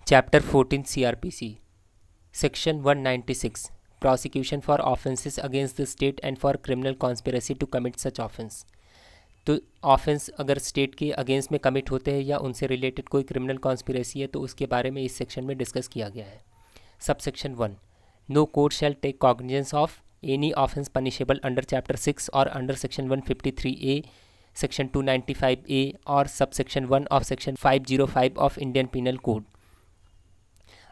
Chapter 14 CRPC Section 196 Prosecution for offences against the state and for criminal conspiracy to commit such offence। तो offence अगर state के against में commit होते हैं या उनसे रिलेटेड कोई क्रिमिनल कॉन्स्पिरेसी है तो उसके बारे में इस सेक्शन में डिस्कस किया गया है। Sub section 1 no court shall take cognizance of any offence punishable under chapter 6 और under section 153A section 295A और sub section 1 of section 505 of Indian penal code.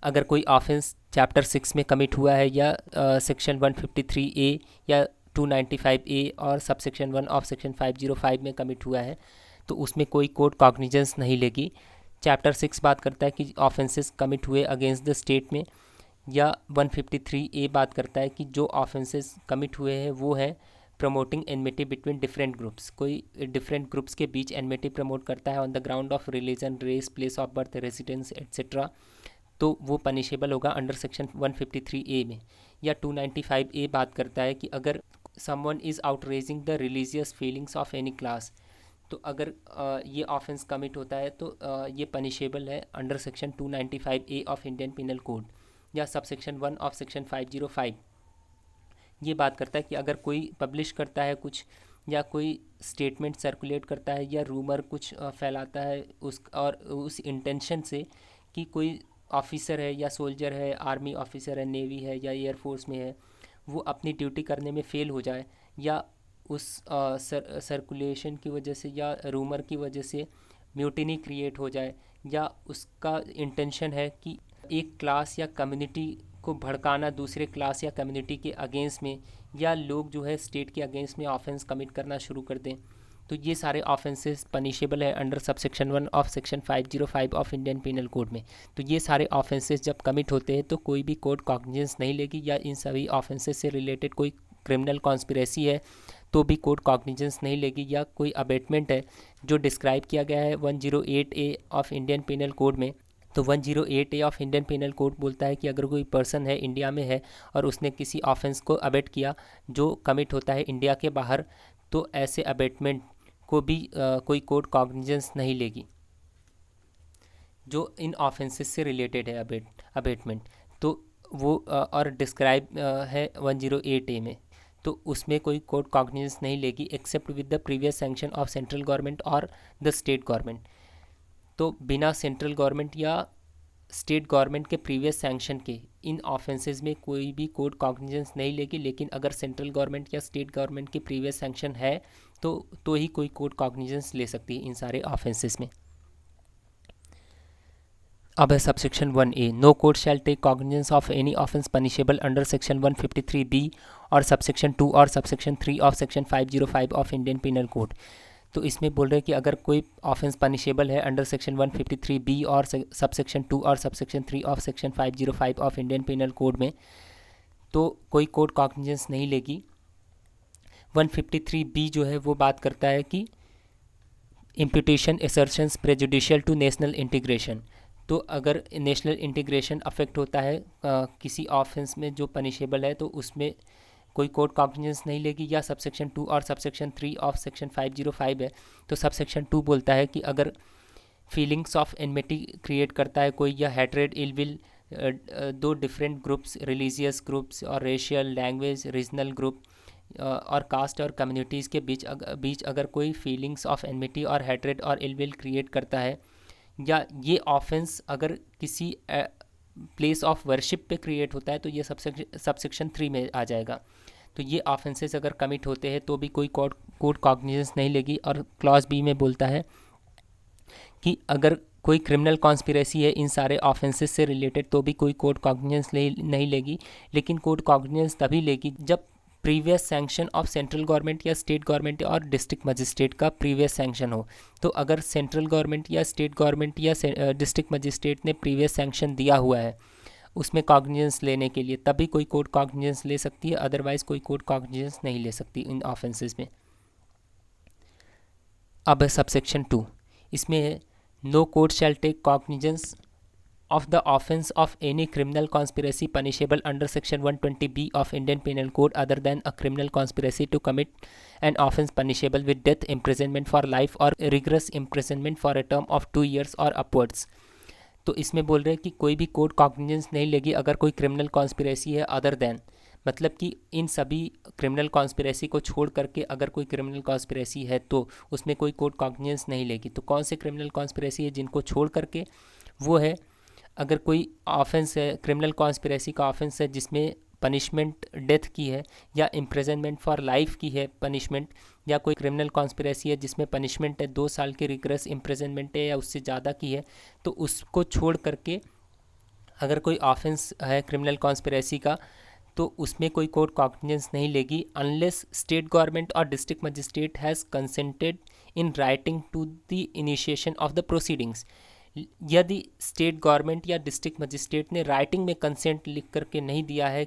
अगर कोई ऑफेंस चैप्टर 6 में कमिट हुआ है या सेक्शन 153A या 295A और सब सेक्शन 1 ऑफ सेक्शन 505 में कमिट हुआ है तो उसमें कोई कोर्ट कॉग्निजेंस नहीं लेगी। चैप्टर 6 बात करता है कि ऑफेंसेस कमिट हुए अगेंस्ट द स्टेट में, या 153A बात करता है कि जो ऑफेंसेस कमिट हुए हैं वो है promoting enmity between different groups. कोई डिफरेंट ग्रुप्स के बीच एनमिटी प्रमोट करता है on the ground of religion, race, place of birth, residence etcetera, तो वो पनिशेबल होगा अंडर सेक्शन 153A में। या 295A बात करता है कि अगर someone is outraging the religious feelings of any class, तो अगर ये ऑफेंस कमिट होता है तो ये पनिशेबल है under section 295A of Indian penal code. या सब सेक्शन 1 ऑफ सेक्शन 505 ये बात करता है कि अगर कोई पब्लिश करता है कुछ या कोई स्टेटमेंट सर्कुलेट करता है या रूमर कुछ फैलाता है उस इंटेंशन से कि कोई ऑफिसर है या सोल्जर है, आर्मी ऑफिसर है, नेवी है या एयरफोर्स में है, वो अपनी ड्यूटी करने में फ़ेल हो जाए या उस सर्कुलेशन की वजह से या रूमर की वजह से म्यूटिनी क्रिएट हो जाए, या उसका इंटेंशन है कि एक क्लास या कम्युनिटी को भड़काना दूसरे क्लास या कम्युनिटी के अगेंस्ट में, या लोग जो है स्टेट के अगेंस्ट में ऑफेंस कमिट करना शुरू कर दें, तो ये सारे ऑफेंसेस पनिशेबल है under sub section 1 of section 505 of Indian penal code में। तो ये सारे ऑफेंसेस जब कमिट होते हैं तो कोई भी कोर्ट कॉग्निजेंस नहीं लेगी, या इन सभी ऑफेंसेस से रिलेटेड कोई क्रिमिनल कॉन्स्पिरेसी है तो भी कोर्ट कॉग्निजेंस नहीं लेगी, या कोई अबेटमेंट है जो डिस्क्राइब किया गया है 108A of Indian penal code में। तो 108A of Indian penal code बोलता है कि अगर कोई पर्सन है, इंडिया में है, और उसने किसी ऑफेंस को अबेट किया जो कमिट होता है इंडिया के बाहर, तो ऐसे अबेटमेंट को भी कोई कोर्ट कॉग्निजेंस नहीं लेगी जो इन ऑफेंसेस से रिलेटेड है अबेटमेंट। तो वो और डिस्क्राइब है 108A में, तो उसमें कोई कोर्ट कॉग्निजेंस नहीं लेगी except with the previous sanction of central government और द स्टेट गवर्नमेंट। तो बिना सेंट्रल गवर्नमेंट या स्टेट गवर्नमेंट के प्रीवियस सैंक्शन के इन ऑफेंसेस में कोई भी कोर्ट कॉग्निजेंस नहीं लेगी, लेकिन अगर सेंट्रल गवर्नमेंट या स्टेट गवर्नमेंट की प्रीवियस सैंक्शन है तो ही कोई कोर्ट कॉग्निजेंस ले सकती है इन सारे ऑफेंसेस में। अब है sub section 1A no court shall take cognizance of any offence punishable under section 153B और सब सेक्शन 2 और sub section 3 of section 505 of Indian penal code. तो इसमें बोल रहे हैं कि अगर कोई ऑफेंस पनिशेबल है अंडर सेक्शन 153B और सब सेक्शन 2 और sub section 3 of section 505 of Indian penal code में, तो कोई कोर्ट कॉग्निजेंस नहीं लेगी। 153B जो है वो बात करता है कि imputation assertions prejudicial to national integration. तो अगर नेशनल इंटीग्रेशन अफेक्ट होता है किसी ऑफेंस में जो पनिशेबल है तो उसमें कोई कोर्ट कॉग्निजेंस नहीं लेगी। या सब सेक्शन 2 और सब सेक्शन 3 ऑफ सेक्शन 505 है, तो सब सेक्शन 2 बोलता है कि अगर फीलिंग्स ऑफ एनमिटी क्रिएट करता है कोई, या हैट्रेड, इलविल, दो डिफरेंट ग्रुप्स, रिलीजियस ग्रुप्स और रेशियल, लैंग्वेज, रीजनल ग्रुप और कास्ट और कम्युनिटीज़ के बीच अगर कोई फीलिंग्स ऑफ एनमिटी और हैट्रेड और इलविल क्रिएट करता है, या ये ऑफेंस अगर किसी प्लेस ऑफ वर्शिप पे क्रिएट होता है, तो ये सब सेक्शन 3 में आ जाएगा। तो ये ऑफेंसेस अगर कमिट होते हैं तो भी कोई कोर्ट कॉग्निजेंस नहीं लेगी। और क्लॉज B में बोलता है कि अगर कोई क्रिमिनल कॉन्स्पिरेसी है इन सारे ऑफेंसेस से रिलेटेड तो भी कोई कोर्ट कॉग्निजेंस नहीं लेगी, लेकिन कोर्ट कॉग्निजेंस तभी लेगी जब previous sanction of central government या स्टेट गवर्नमेंट और डिस्ट्रिक्ट मजिस्ट्रेट का प्रीवियस सैंक्शन हो। तो अगर सेंट्रल गवर्नमेंट या स्टेट गवर्नमेंट या डिस्ट्रिक्ट मजिस्ट्रेट ने प्रीवियस सैंक्शन दिया हुआ है उसमें कॉग्निजेंस लेने के लिए, तभी कोई कोर्ट कॉग्निजेंस ले सकती है, अदरवाइज कोई कोर्ट कॉग्निजेंस नहीं ले सकती इन ऑफेंसेस में। अब है सब सेक्शन 2, इसमें है no court shall take cognizance of the offense of any criminal conspiracy punishable under section 120B of Indian Penal Code other than a criminal conspiracy to commit an offense punishable with death, imprisonment for life or rigorous imprisonment for a term of 2 years or upwards। तो इसमें बोल रहे हैं कि कोई भी court cognizance नहीं लेगी अगर कोई क्रिमिनल कॉन्स्पिरेसी है अदर देन, मतलब कि इन सभी क्रिमिनल कॉन्स्पिरेसी को छोड़ करके अगर कोई क्रिमिनल कॉन्स्पिरेसी है तो उसमें कोई कोर्ट कॉग्निजेंस नहीं लेगी। तो कौन से क्रिमिनल कॉन्स्पिरेसी है जिनको छोड़ करके, वो है अगर कोई ऑफेंस है, क्रिमिनल कॉन्स्पिरेसी का ऑफेंस है जिसमें पनिशमेंट डेथ की है या इम्प्रिजनमेंट फॉर लाइफ की है पनिशमेंट, या कोई क्रिमिनल कॉन्स्पिरेसी है जिसमें पनिशमेंट है 2 साल की रिग्रेस इम्प्रिजनमेंट है या उससे ज़्यादा की है, तो उसको छोड़ करके अगर कोई ऑफेंस है क्रिमिनल कॉन्स्पिरेसी का तो उसमें कोई कोर्ट कॉग्निजेंस नहीं लेगी अनलेस स्टेट गवर्नमेंट और district magistrate has consented in writing to the initiation of the proceedings. यदि स्टेट गवर्नमेंट या डिस्ट्रिक्ट मजिस्ट्रेट ने राइटिंग में कंसेंट लिख करके नहीं दिया है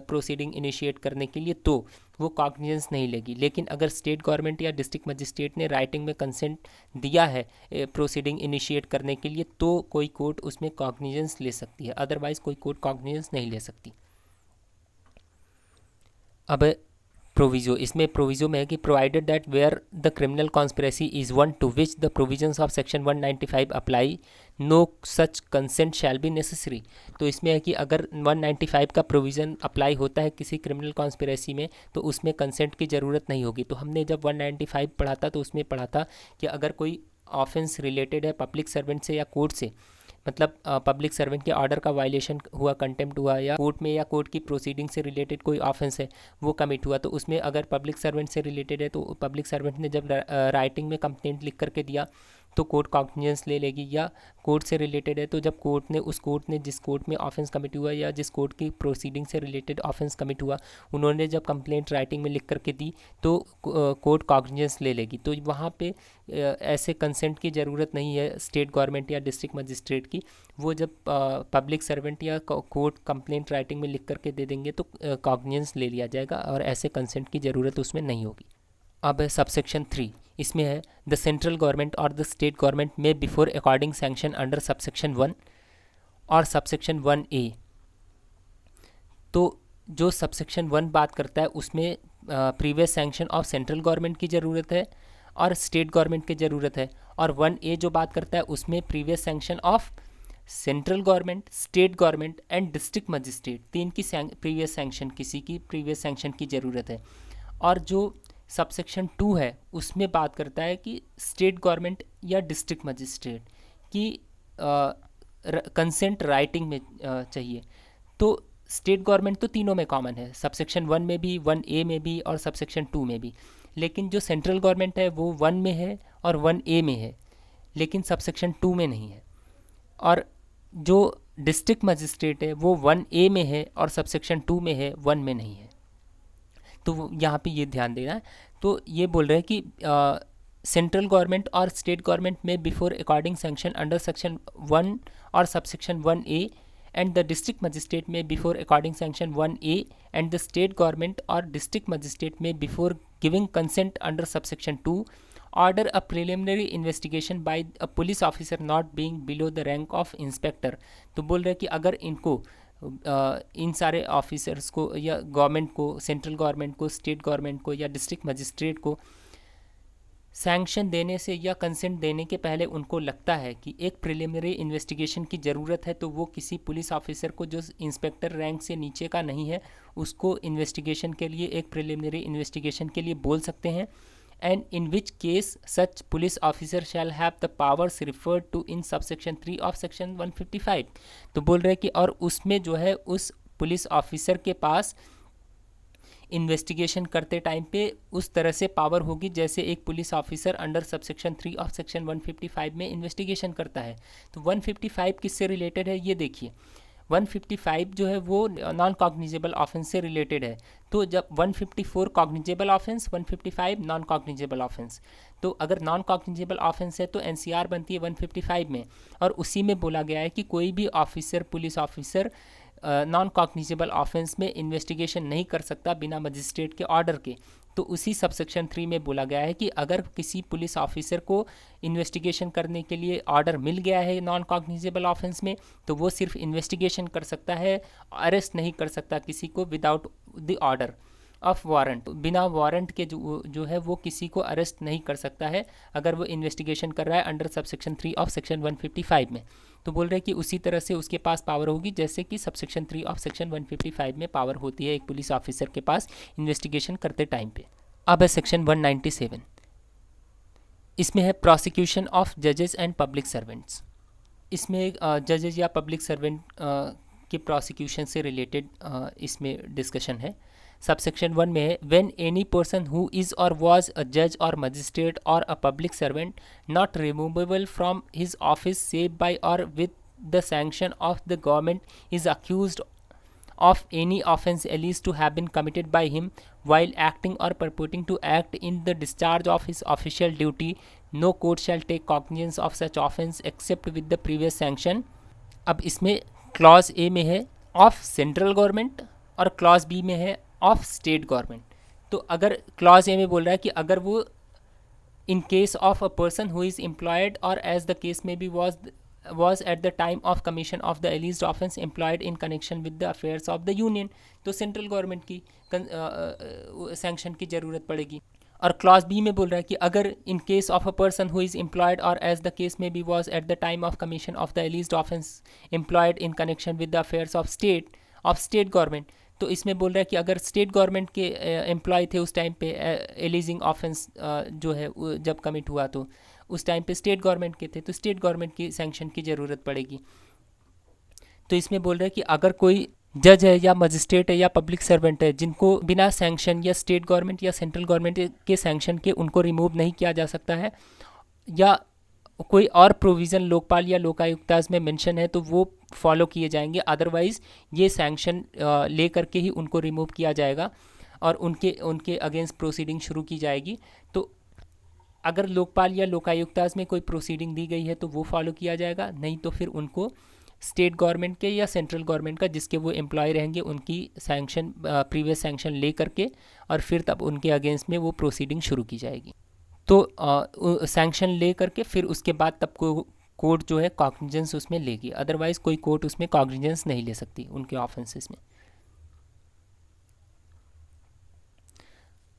प्रोसीडिंग इनिशिएट करने के लिए तो वो कॉग्निजेंस नहीं लेगी। लेकिन अगर स्टेट गवर्नमेंट या डिस्ट्रिक्ट मजिस्ट्रेट ने राइटिंग में कंसेंट दिया है प्रोसीडिंग इनिशिएट करने के लिए तो कोई कोर्ट उसमें कॉग्निजेंस ले सकती है, अदरवाइज कोई कोर्ट कॉग्निजेंस नहीं ले सकती। अब प्रोविजो, इसमें प्रोविजो में है कि provided that where the criminal conspiracy is one to which the provisions of section 195 apply no such consent shall be necessary. तो इसमें है कि अगर 195 का प्रोविज़न अप्लाई होता है किसी क्रिमिनल कॉन्स्पिरेसी में तो उसमें कंसेंट की ज़रूरत नहीं होगी। तो हमने जब 195 पढ़ा था तो उसमें पढ़ा था कि अगर कोई ऑफेंस रिलेटेड है पब्लिक सर्वेंट से या कोर्ट से, मतलब पब्लिक सर्वेंट के ऑर्डर का वायलेशन हुआ, कंटेम्प्ट हुआ, या कोर्ट में या कोर्ट की प्रोसीडिंग से रिलेटेड कोई ऑफेंस है वो कमिट हुआ, तो उसमें अगर पब्लिक सर्वेंट से रिलेटेड है तो पब्लिक सर्वेंट ने जब राइटिंग में कंप्लेंट लिख करके दिया तो कोर्ट कॉग्निजेंस ले लेगी। या कोर्ट से रिलेटेड है तो जब कोर्ट ने जिस कोर्ट में ऑफेंस कमिट हुआ या जिस कोर्ट की प्रोसीडिंग से रिलेटेड ऑफेंस कमिट हुआ उन्होंने जब कंप्लेंट राइटिंग में लिख करके दी तो कोर्ट कॉग्निजेंस ले लेगी। तो वहाँ पे ऐसे कंसेंट की ज़रूरत नहीं है स्टेट गवर्नमेंट या डिस्ट्रिक्ट मजिस्ट्रेट की। वो जब पब्लिक सर्वेंट या कोर्ट कंप्लेंट राइटिंग में लिख करके दे देंगे तो कॉग्निजेंस ले लिया जाएगा और ऐसे कंसेंट की ज़रूरत उसमें नहीं होगी। अब है सबसेक्शन 3, इसमें है द सेंट्रल गवर्नमेंट और द स्टेट गवर्नमेंट में before according sanction under subsection 1 और सबसेक्शन 1A। तो जो सबसेक्शन 1 बात करता है उसमें previous sanction of central government की ज़रूरत है और स्टेट गवर्नमेंट की ज़रूरत है, और 1A जो बात करता है उसमें previous sanction of central government, state government and district magistrate, तीन की प्रीवियस सैंक्शन, किसी की प्रीवियस सैंक्शन की ज़रूरत है। और जो सबसेक्शन 2 है उसमें बात करता है कि स्टेट गवर्नमेंट या डिस्ट्रिक्ट मजिस्ट्रेट की कंसेंट राइटिंग में चाहिए। तो स्टेट गवर्नमेंट तो तीनों में कॉमन है, सबसेक्शन 1 में भी, 1A में भी और सबसेक्शन 2 में भी। लेकिन जो सेंट्रल गवर्नमेंट है वो 1 में है और 1A में है, लेकिन सबसेक्शन 2 में नहीं है। और जो डिस्ट्रिक्ट मजिस्ट्रेट है वो 1A में है और सबसेक्शन 2 में है, 1 में नहीं है। तो यहाँ पे ये ध्यान देना है। तो ये बोल रहे हैं कि सेंट्रल गवर्नमेंट और स्टेट गवर्नमेंट में before according sanction under section 1 और subsection 1A and the district magistrate में before according sanction 1A and the state government और डिस्ट्रिक्ट मजिस्ट्रेट में before giving consent under subsection 2 order a preliminary investigation by a police officer not being below the rank of inspector. तो बोल रहे हैं कि अगर इनको इन सारे ऑफिसर्स को या गवर्नमेंट को, सेंट्रल गवर्नमेंट को, स्टेट गवर्नमेंट को या डिस्ट्रिक्ट मजिस्ट्रेट को सैंक्शन देने से या कंसेंट देने के पहले उनको लगता है कि एक प्रिलिमिनरी इन्वेस्टिगेशन की ज़रूरत है, तो वो किसी पुलिस ऑफिसर को जो इंस्पेक्टर रैंक से नीचे का नहीं है उसको इन्वेस्टिगेशन के लिए, एक प्रिलिमिनरी इन्वेस्टिगेशन के लिए बोल सकते हैं। And in which case such police officer shall have the powers referred to in subsection 3 of section 155। तो बोल रहे हैं कि और उसमें जो है उस पुलिस ऑफिसर के पास इन्वेस्टिगेशन करते टाइम पे उस तरह से पावर होगी जैसे एक police officer under subsection 3 of section 155 में इन्वेस्टिगेशन करता है। तो 155 किससे रिलेटेड है ये देखिए, 155 जो है वो नॉन कॉग्निजेबल ऑफेंस से रिलेटेड है। तो जब 154 cognizable offence, 155 non cognizable offence. तो अगर नॉन कॉग्निजेबल ऑफेंस है तो एनसीआर बनती है 155 में, और उसी में बोला गया है कि कोई भी officer, police officer non cognizable offence में इन्वेस्टिगेशन नहीं कर सकता बिना मजिस्ट्रेट के ऑर्डर के। तो उसी सबसेक्शन 3 में बोला गया है कि अगर किसी पुलिस ऑफिसर को इन्वेस्टिगेशन करने के लिए ऑर्डर मिल गया है नॉन कॉग्निजेबल ऑफेंस में, तो वो सिर्फ इन्वेस्टिगेशन कर सकता है, अरेस्ट नहीं कर सकता किसी को without the order. Of warrant, बिना वारंट के जो है वो किसी को अरेस्ट नहीं कर सकता है अगर वो इन्वेस्टिगेशन कर रहा है अंडर सबसेक्शन 3 ऑफ सेक्शन 155 में। तो बोल रहे हैं कि उसी तरह से उसके पास पावर होगी जैसे कि सबसेक्शन 3 ऑफ सेक्शन 155 में पावर होती है एक पुलिस ऑफिसर के पास इन्वेस्टिगेशन करते टाइम पे। अब है सेक्शन 197, इसमें है प्रोसिक्यूशन ऑफ जजेस एंड पब्लिक सर्वेंट्स। इसमें जजेस या पब्लिक सर्वेंट के प्रोसिक्यूशन से रिलेटेड इसमें डिस्कशन है। सबसेक्शन 1 में है when any person who is और वाज अ जज और मजिस्ट्रेट और a public servant not removable from his office save by और with the sanction of the government is accused of any offence alleged to have been committed by him while acting or purporting to act in the discharge of his official duty, no court shall take cognizance of such offence except with the previous sanction। अब इसमें clause A में है of central government और clause B में है of state government. तो अगर clause A में बोल रहा है कि अगर वो in case of a person who is employed or as the case may be was at the time of commission of the alleged offence employed in connection with the affairs of the union, तो central government की sanction की ज़रूरत पड़ेगी। और clause B में बोल रहा है कि अगर in case of a person who is employed or as the case may be was at the time of commission of the alleged offence employed in connection with the affairs of state government, तो इसमें बोल रहा है कि अगर state government के employ थे उस टाइम पे एलीजिंग ऑफेंस जो है जब कमिट हुआ तो उस टाइम पे स्टेट गवर्नमेंट के थे तो स्टेट गवर्नमेंट की सैंक्शन की ज़रूरत पड़ेगी। तो इसमें बोल रहे हैं कि अगर कोई जज है या मजिस्ट्रेट है या पब्लिक सर्वेंट है जिनको बिना सैंक्शन या स्टेट गवर्नमेंट या सेंट्रल गवर्नमेंट के सैंक्शन के उनको रिमूव नहीं किया जा सकता है या कोई और प्रोविज़न लोकपाल या लोकायुक्ताज में मेंशन है तो वो फॉलो किए जाएंगे, अदरवाइज़ ये सैंक्शन ले करके ही उनको रिमूव किया जाएगा और उनके अगेंस्ट प्रोसीडिंग शुरू की जाएगी। तो अगर लोकपाल या लोकायुक्ताज में कोई प्रोसीडिंग दी गई है तो वो फॉलो किया जाएगा, नहीं तो फिर उनको स्टेट गवर्नमेंट के या सेंट्रल गवर्नमेंट का जिसके वो एम्प्लॉय रहेंगे उनकी सैंक्शन प्रीवियस सैंक्शन ले करके और फिर तब उनके अगेंस्ट में वो प्रोसीडिंग शुरू की जाएगी। तो सैंक्शन ले करके फिर उसके बाद तब कोर्ट जो है कॉग्निजेंस उसमें लेगी, अदरवाइज़ कोई कोर्ट उसमें कॉग्निजेंस नहीं ले सकती उनके ऑफेंसेस में।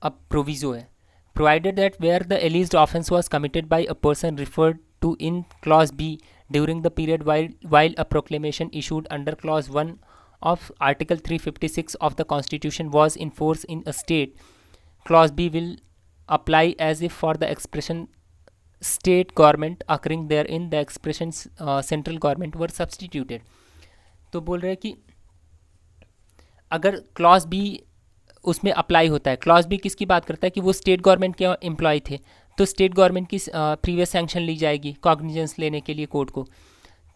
अब प्रोविज़ो है provided that where the alleged offence was committed by a person referred to in clause B during the period while a proclamation issued under clause 1 of article 356 of the constitution was in force in a state, clause B will apply as if for the expression state government occurring therein the expressions central government were substituted। तो बोल रहे हैं कि अगर clause B उसमें apply होता है, clause B किसकी बात करता है कि वो स्टेट गवर्नमेंट के एम्प्लॉय थे तो स्टेट गवर्नमेंट की प्रीवियस सैंक्शन ली जाएगी कॉग्निजेंस लेने के लिए कोर्ट को।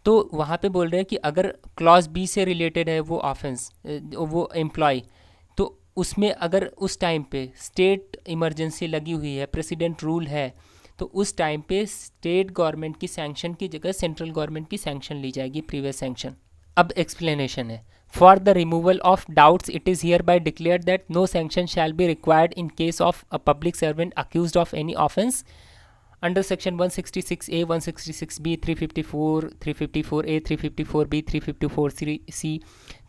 तो वहाँ पे बोल रहे हैं कि अगर क्लॉज बी से रिलेटेड है वो ऑफेंस वो एम्प्लॉय, तो उसमें अगर उस टाइम पे स्टेट इमरजेंसी लगी हुई है, प्रेसिडेंट रूल है, तो उस टाइम पे स्टेट गवर्नमेंट की सैंक्शन की जगह सेंट्रल गवर्नमेंट की सैंक्शन ली जाएगी प्रीवियस सैंक्शन। अब एक्सप्लेनेशन है For the removal of doubts, it is hereby declared that no sanction shall be required in case of a public servant accused of any offence under section 166A, 166B, 354, 354A, 354B, 354C,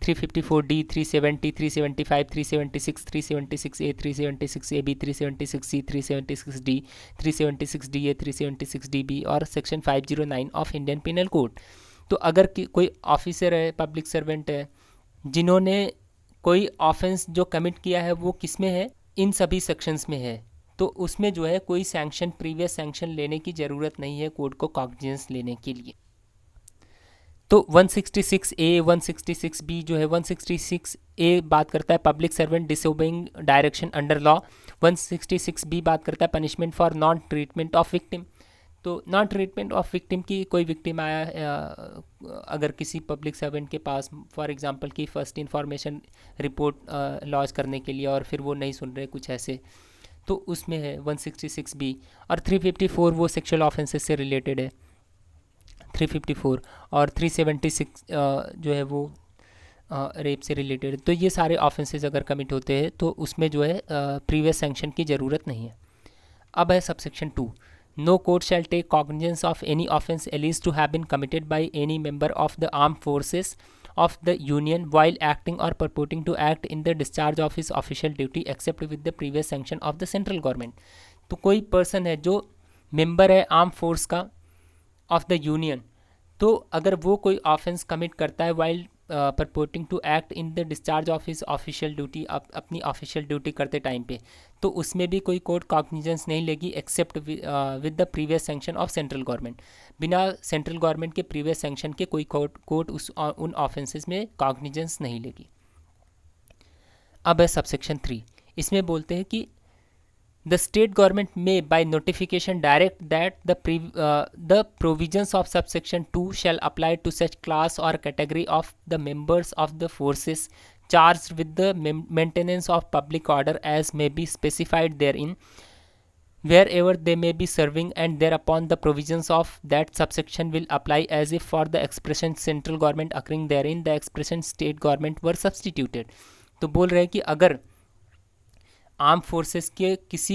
354D, 370, 375, 376, 376A, 376AB, 376C, 376D, 376DA, 376DB और section 509 of Indian Penal Code। तो अगर कोई officer है, public servant है, जिन्होंने कोई offence जो commit किया है वो किस में है, इन सभी सेक्शंस में है, तो उसमें जो है कोई सैंक्शन प्रीवियस सैंक्शन लेने की ज़रूरत नहीं है कोर्ट को कॉग्निजेंस लेने के लिए। तो 166A 166B जो है 166A बात करता है public servant disobeying direction under law, 166B बात करता है punishment for non treatment of victim. तो नॉन ट्रीटमेंट ऑफ विक्टिम की कोई विक्टिम आया अगर किसी पब्लिक सर्वेंट के पास फॉर एग्जांपल की फर्स्ट इन्फॉर्मेशन रिपोर्ट लॉन्च करने के लिए और फिर वो नहीं सुन रहे कुछ ऐसे, तो उसमें है 166B। और 354 वो सेक्सुअल ऑफेंसेस से रिलेटेड है 354, और 376 जो है वो रेप से रिलेटेड। तो ये सारे ऑफेंसेस अगर कमिट होते हैं तो उसमें जो है प्रीवियस सैंक्शन की ज़रूरत नहीं है। अब है subsection 2, No court shall take cognizance of any offence alleged to have been committed by any member of the armed forces of the union while acting or purporting to act in the discharge of his official duty except with the previous sanction of the central government। तो कोई person है जो member है arm force का of the Union, तो अगर वो कोई ऑफेंस कमिट करता है while purporting to act in the discharge of his official duty, अपनी ऑफिशियल ड्यूटी करते टाइम पे, तो उसमें भी कोई कोर्ट कॉग्निजेंस नहीं लेगी except with the previous sanction of central government. बिना सेंट्रल गवर्नमेंट के प्रीवियस सैंक्शन के कोई कोर्ट उन ऑफेंसेस में कॉग्निजेंस नहीं लेगी। अब है सबसेक्शन 3, इसमें बोलते हैं कि the state government may by notification direct that the provisions of subsection 2 shall apply to such class or category of the members of the forces charged with the maintenance of public order as may be specified therein, wherever they may be serving, and thereupon the provisions of that subsection will apply as if for the expression central government occurring therein the expression state government were substituted। तो बोल रहे हैं कि अगर arm forces के किसी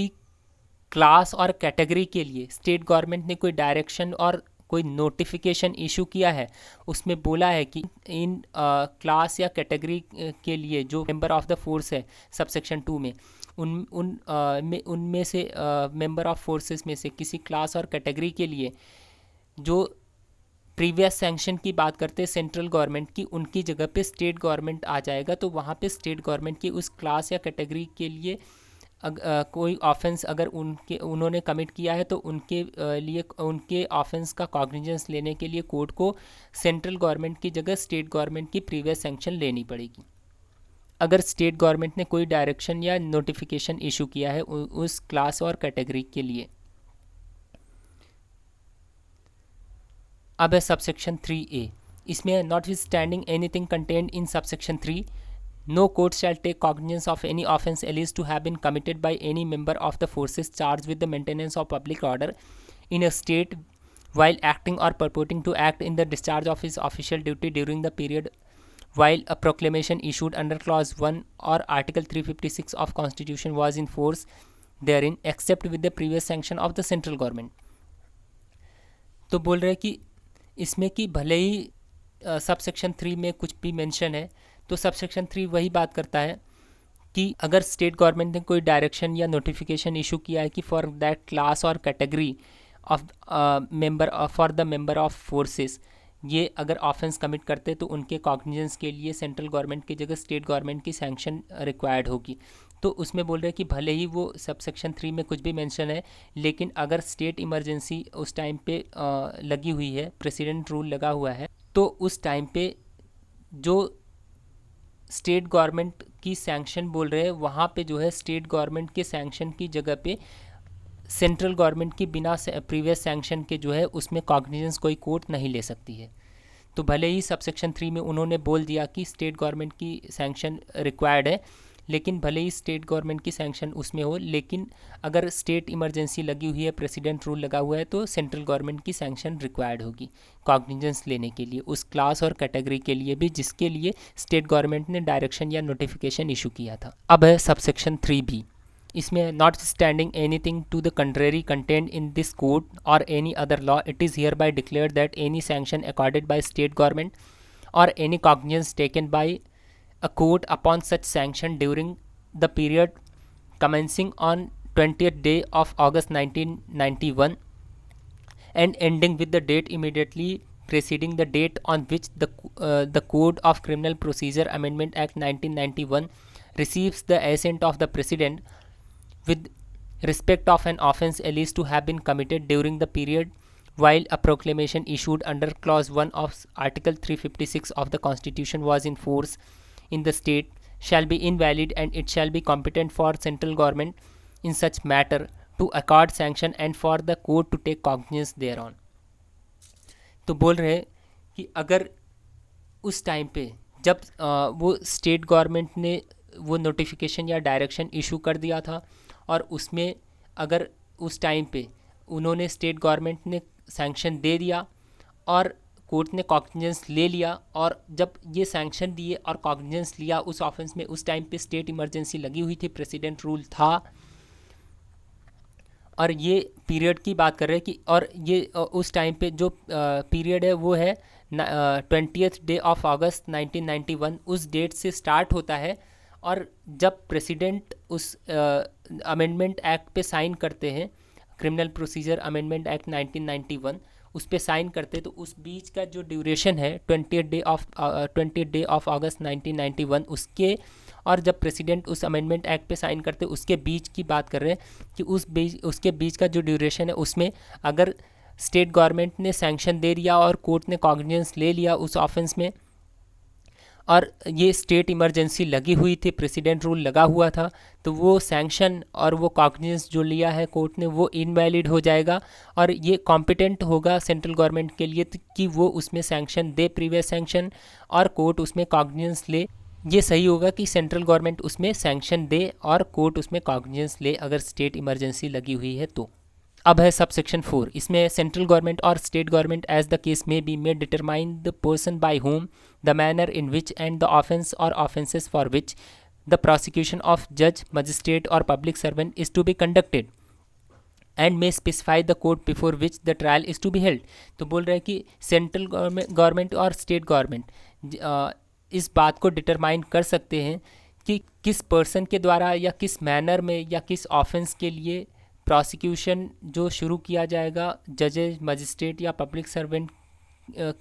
class और category के लिए स्टेट गवर्नमेंट ने कोई डायरेक्शन और कोई नोटिफिकेशन इशू किया है, उसमें बोला है कि इन क्लास या कैटेगरी के लिए जो मेंबर ऑफ द फोर्स है सबसेक्शन 2 में उनमें से मेंबर ऑफ फोर्सेस में से किसी क्लास और कैटेगरी के लिए जो प्रीवियस सैंक्शन की बात करते हैं सेंट्रल गवर्नमेंट की, उनकी जगह पे स्टेट गवर्नमेंट आ जाएगा। तो वहाँ पे स्टेट गवर्नमेंट की उस क्लास या कैटेगरी के लिए कोई ऑफेंस अगर उन्होंने कमिट किया है तो उनके लिए उनके ऑफेंस का कॉग्निजेंस लेने के लिए कोर्ट को सेंट्रल गवर्नमेंट की जगह स्टेट गवर्नमेंट की प्रीवियस सैंक्शन लेनी पड़ेगी अगर स्टेट गवर्नमेंट ने कोई डायरेक्शन या नोटिफिकेशन इशू किया है उस क्लास और कैटेगरी के लिए। अब है सबसेक्शन 3A, इसमें notwithstanding anything contained in subsection 3 no court shall take cognizance of any offence alleged to have been committed by any member of the forces charged with the maintenance of public order in a state while acting or purporting to act in the discharge of his official duty during the period while a proclamation issued under clause 1 or article 356 of constitution was in force therein except with the previous sanction of the central government। तो बोल रहे हैं कि इसमें कि भले ही subsection 3 में कुछ भी मेंशन है, तो सबसेक्शन 3 वही बात करता है कि अगर स्टेट गवर्नमेंट ने कोई डायरेक्शन या नोटिफिकेशन इशू किया है कि फॉर दैट क्लास और category of member for the member of forces ये अगर ऑफेंस कमिट करते तो उनके कॉग्निजेंस के लिए सेंट्रल गवर्नमेंट की जगह स्टेट गवर्नमेंट की सैंक्शन रिक्वायर्ड होगी। तो उसमें बोल रहे हैं कि भले ही वो सबसेक्शन 3 में कुछ भी मेंशन है, लेकिन अगर स्टेट इमरजेंसी उस टाइम पे लगी हुई है, प्रेसिडेंट रूल लगा हुआ है, तो उस टाइम पे जो स्टेट गवर्नमेंट की सैंक्शन बोल रहे हैं वहाँ पे जो है स्टेट गवर्नमेंट के सैंक्शन की जगह पे सेंट्रल गवर्नमेंट की बिना प्रीवियस सैंक्शन के जो है उसमें कॉग्निजेंस कोई कोर्ट नहीं ले सकती है। तो भले ही सबसेक्शन 3 में उन्होंने बोल दिया कि स्टेट गवर्नमेंट की सैंक्शन रिक्वायर्ड है, लेकिन भले ही स्टेट गवर्नमेंट की सैंक्शन उसमें हो, लेकिन अगर स्टेट इमरजेंसी लगी हुई है, प्रेसिडेंट रूल लगा हुआ है, तो सेंट्रल गवर्नमेंट की सैंक्शन रिक्वायर्ड होगी कॉग्निजेंस लेने के लिए उस क्लास और कैटेगरी के लिए भी जिसके लिए स्टेट गवर्नमेंट ने डायरेक्शन या नोटिफिकेशन इशू किया था। अब है सबसेक्शन 3B, इसमें notwithstanding anything to the contrary contained in this code or any other law it is hereby declare that any sanction accorded by state government or any cognizance taken by a court upon such sanction during the period commencing on 20th day of August 1991 and ending with the date immediately preceding the date on which the Code of Criminal Procedure Amendment Act 1991 receives the assent of the President with respect of an offence alleged to have been committed during the period while a proclamation issued under clause 1 of article 356 of the Constitution was in force in the state shall be invalid and it shall be competent for central government in such matter to accord sanction and for the court to take cognizance thereon। तो बोल रहे हैं कि अगर उस time पे जब वो स्टेट गवर्नमेंट ने वो नोटिफिकेशन या डायरेक्शन इशू कर दिया था और उसमें अगर उस टाइम पे उन्होंने स्टेट गवर्नमेंट ने सैंक्शन दे दिया और कोर्ट ने कॉग्निजेंस ले लिया, और जब ये सैंक्शन दिए और कॉग्निजेंस लिया उस ऑफेंस में, उस टाइम पे स्टेट इमरजेंसी लगी हुई थी, प्रेसिडेंट रूल था, और ये पीरियड की बात कर रहे हैं कि और ये उस टाइम पे जो पीरियड है वो है 20th डे ऑफ अगस्त 1991 उस डेट से स्टार्ट होता है। और जब प्रेसिडेंट उस अमेंडमेंट एक्ट पे साइन करते हैं, क्रिमिनल प्रोसीजर अमेंडमेंट एक्ट 1991, उस पे साइन करते हैं, तो उस बीच का जो ड्यूरेशन है 20th डे ऑफ अगस्त 1991 उसके, और जब प्रेसिडेंट उस अमेंडमेंट एक्ट पे साइन करते हैं उसके बीच की बात कर रहे हैं कि उसके बीच का जो ड्यूरेशन है उसमें अगर स्टेट गवर्नमेंट ने सैंक्शन दे दिया और कोर्ट ने कॉग्निजेंस ले लिया उस ऑफेंस में, और ये स्टेट इमरजेंसी लगी हुई थी, प्रेसिडेंट रूल लगा हुआ था, तो वो सैंक्शन और वो कॉग्निजेंस जो लिया है कोर्ट ने वो इनवैलिड हो जाएगा, और ये कॉम्पिटेंट होगा सेंट्रल गवर्नमेंट के लिए कि वो उसमें सैंक्शन दे, प्रीवियस सैंक्शन, और कोर्ट उसमें कॉग्निजेंस ले। ये सही होगा कि सेंट्रल गवर्नमेंट उसमें सैंक्शन दे और कोर्ट उसमें कॉग्निजेंस ले अगर स्टेट इमरजेंसी लगी हुई है तो। अब है सब सेक्शन 4, इसमें सेंट्रल गवर्नमेंट और state government as the case may be may determine the person by whom, the manner in which and the offence or offences for which the prosecution of जज, magistrate or public servant is to be conducted and may specify the court before which the trial is to be held. तो बोल रहे हैं कि central government और state government इस बात को डिटरमाइन कर सकते हैं कि किस पर्सन के द्वारा या किस मैनर में या किस ऑफेंस के लिए प्रोसिक्यूशन जो शुरू किया जाएगा जजेज, मजिस्ट्रेट या पब्लिक सर्वेंट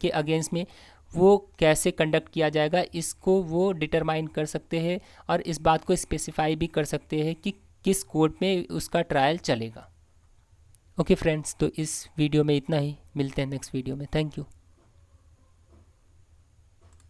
के अगेंस्ट में, वो कैसे कंडक्ट किया जाएगा, इसको वो डिटरमाइन कर सकते हैं और इस बात को स्पेसिफाई भी कर सकते हैं कि किस कोर्ट में उसका ट्रायल चलेगा। ओके फ्रेंड्स, तो इस वीडियो में इतना ही, मिलते हैं नेक्स्ट वीडियो में। Thank you.